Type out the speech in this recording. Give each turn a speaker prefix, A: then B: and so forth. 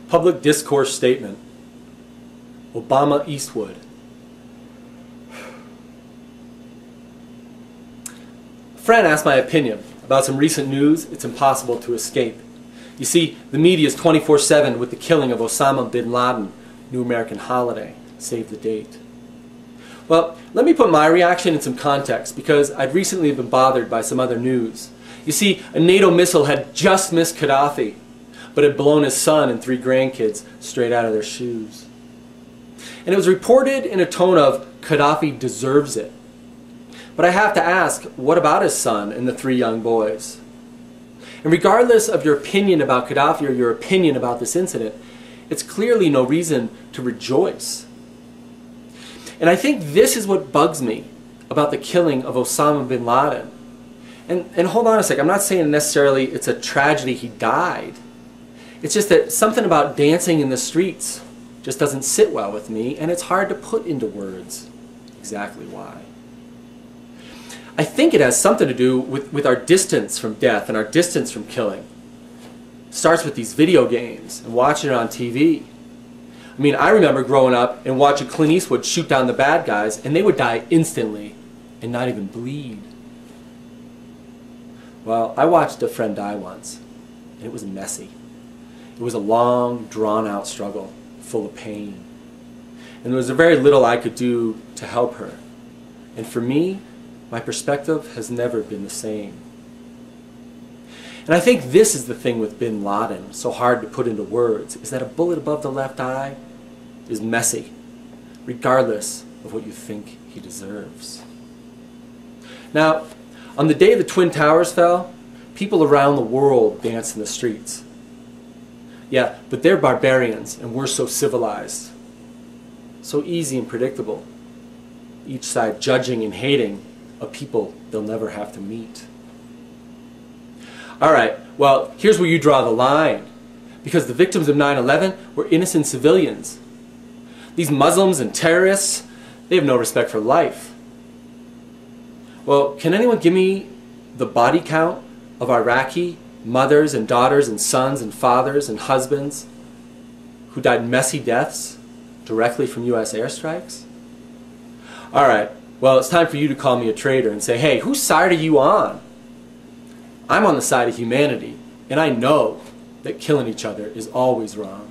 A: Public discourse statement. Obama Eastwood. A friend asked my opinion about some recent news it's impossible to escape. You see, the media is 24/7 with the killing of Osama bin Laden, New American holiday, save the date. Well, let me put my reaction in some context because I'd recently been bothered by some other news. You see, a NATO missile had just missed Gaddafi, but had blown his son and 3 grandkids straight out of their shoes. And it was reported in a tone of, Gaddafi deserves it. But I have to ask, what about his son and the 3 young boys? And regardless of your opinion about Gaddafi or your opinion about this incident, it's clearly no reason to rejoice. And I think this is what bugs me about the killing of Osama bin Laden. And hold on a sec, I'm not saying necessarily it's a tragedy he died. It's just that something about dancing in the streets just doesn't sit well with me, and it's hard to put into words exactly why. I think it has something to do with our distance from death and our distance from killing. It starts with these video games and watching it on TV. I mean, I remember growing up and watching Clint Eastwood shoot down the bad guys, and they would die instantly and not even bleed. Well, I watched a friend die once, and it was messy. It was a long, drawn-out struggle, full of pain. And there was very little I could do to help her. And for me, my perspective has never been the same. And I think this is the thing with bin Laden, so hard to put into words, is that a bullet above the left eye is messy, regardless of what you think he deserves. Now, on the day the Twin Towers fell, people around the world danced in the streets. Yeah, but they're barbarians, and we're so civilized. So easy and predictable. Each side judging and hating a people they'll never have to meet. Alright, well, here's where you draw the line. Because the victims of 9/11 were innocent civilians. These Muslims and terrorists, they have no respect for life. Well, can anyone give me the body count of Iraqi mothers and daughters and sons and fathers and husbands who died messy deaths directly from U.S. airstrikes? Alright, well, it's time for you to call me a traitor and say, hey, whose side are you on? I'm on the side of humanity, and I know that killing each other is always wrong.